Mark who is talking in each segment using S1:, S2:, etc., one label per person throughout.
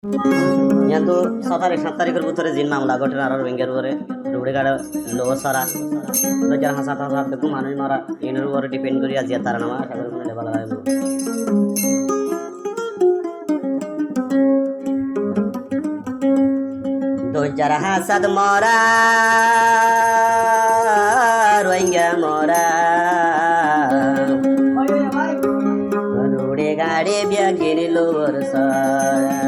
S1: यहाँ तो 6 तारीख 7 तारीखेर ভিতরে জিন মামলা ঘটে আর রোহিঙ্গার উপরে রুড়িগাড় লোক সারা তো যারা হাসাত হাসাত দেখো মানুষ মারা ইনের উপরে ডিপেন্ড করি আজ তারা নামা সাধারণ মানে ভালো লাগে তো যারা হাসাত মরা রোহিঙ্গা মরা রুড়ে গাড়ি ব্যাগির লোর সারা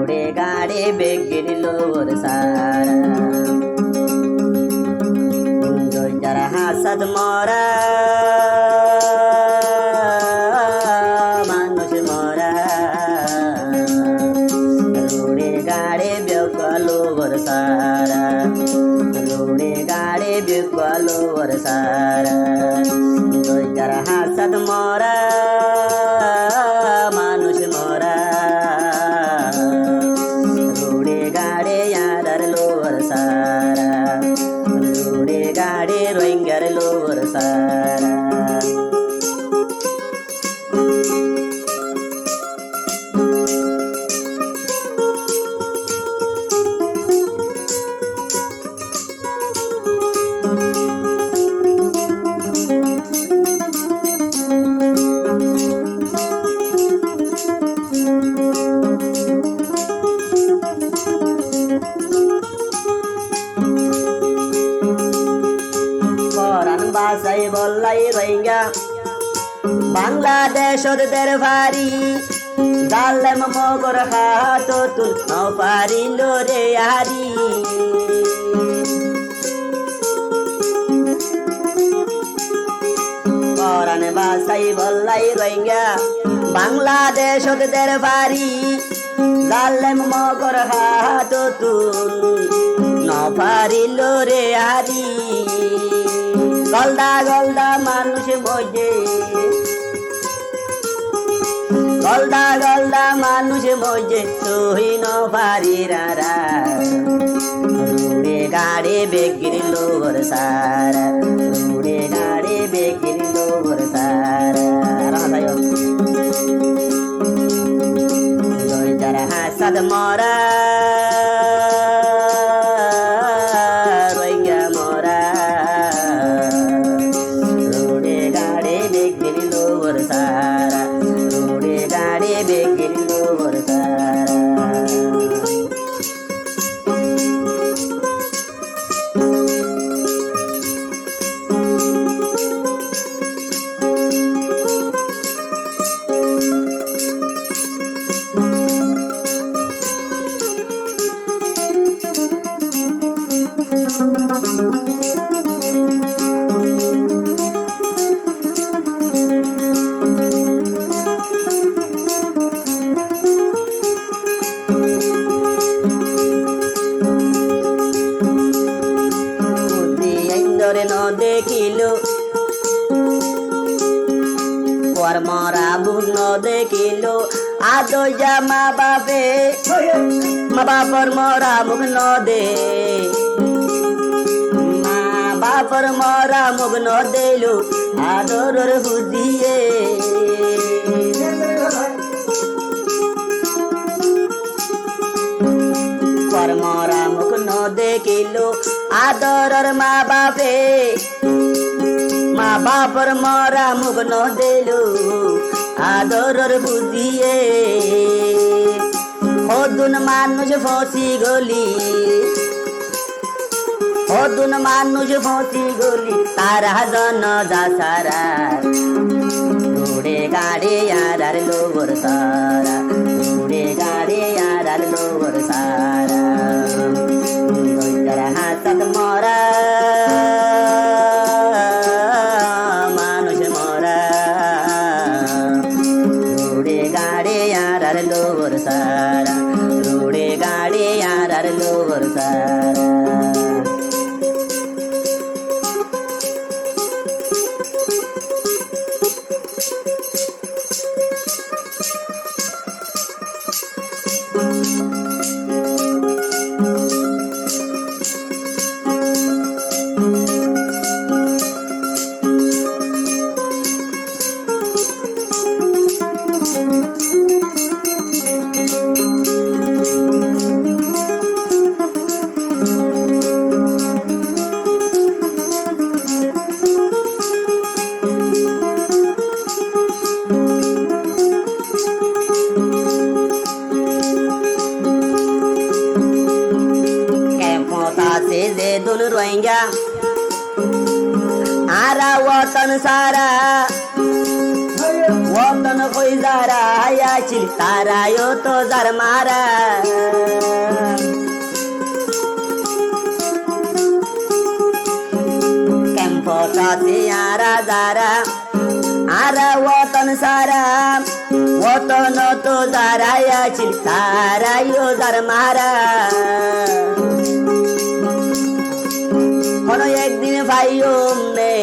S1: रोडे गाड़े बेगिर लोर सारा दो जरा हासद मोरा मानुष मोरा रोडे गाड़े बेगलोर सारा रोडे गाड़े बेगलोर सारा दो जरा हासद मोरा मानुष मोरा गाड़े रोहिंगर लोर सारा বাসাই বললাই রোহিঙ্গা বাংলাদেশ ওদের ভারি জালেম মগর হাত তুল পারিল রে হারি পরান বাসাই বললাই রোহিঙ্গা বাংলাদেশ ওদের ভারি জালেম মগর হাত তুল পারিল রে হারি গলদা গলদা মানুষ মজে গলদা গলদা মানুষ মজে তুহিন পারি রারা রুড়ে গাড়ে বেগির লোর সারা রুড়ে গাড়ে বেগির লোর সারা যারা হাসাদ মরা ন দেখিলো মরা বুন দেখিলো আদো যা মা বাপর মরা মুখ ন দে মা বাপর মরা মুখ ন দেলো আদর বুঝিয়ে মরা মুখ ন দেখিলো আদরর মা বাপর মরা মুখ ন দেলো আদরর বুঝিয়ে অদুন মানুষ ফসি গলি অদুন মানুষ ফসি গলি তারা জন যা সারা রোডে গাড়ে আর লোবর সারা রোডে গাড়ে আর লোবর সারা হাসত মরা মানুষ মরা রোডে গাড়ে আর লোবর সারা রোডে গাড়ে আর লোবর সারা वतन सारा वतन कोई जारा आयाचिल तारा यो तो जर मारा कैंपोटाचे आरा जारा आरा वतन सारा वतन तो जारा आयाचिल तारा यो जर मारा কোনো একদিন ভাইয়ুম নে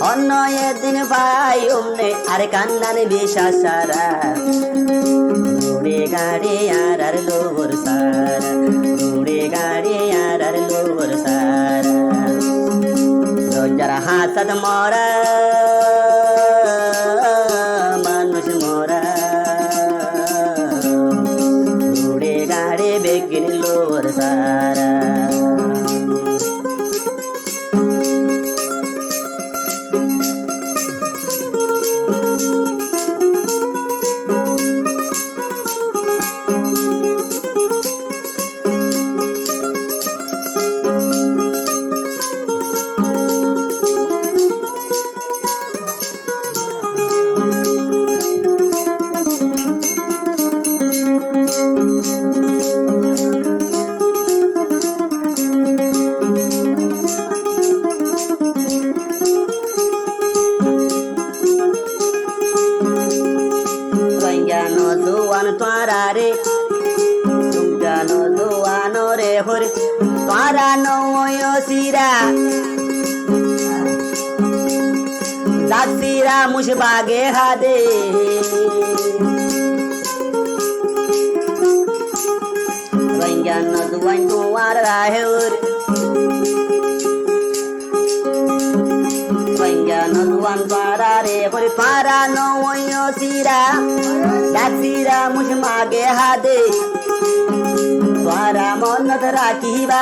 S1: অন্য একদিন ভাইয়ুম নে আর কান্নার বিশ্বাস সারা উড়ে গাড়ি আর লোবর সারা উড়ে গাড়ি আর লোবর সারা রোজার হাসদ মরা মানুষ মরা উড়ে গাড়ি বেগিন লোবর সারা Tuarare Tungano duano re hore Tuarano moyo sira Daksira mushbage hade Vangano duan tuara hore Vangano duan tuarare hore Tuarano moyo sira दासीरा मुझ मागे हादे द्वारा मन्नत राखिबा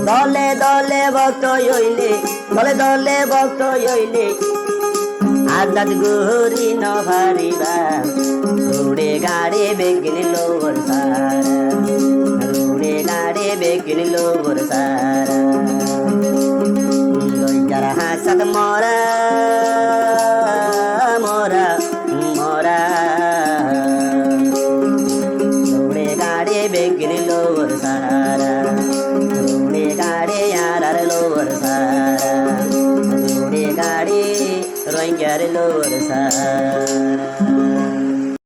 S1: दले दले भक्त यइले दले दले भक्त यइले आदत गोरी न भारिबा उडे गाडे बेगिन लोबर सारा उडे गाडे बेगिन लोबर सारा जरा हासत मरा मोरा मोरा उड़े गाड़े बेगिन लोबर सारा उड़े गाड़े यार लोबर सारा उड़े गाड़े रोइंगर लोबर सारा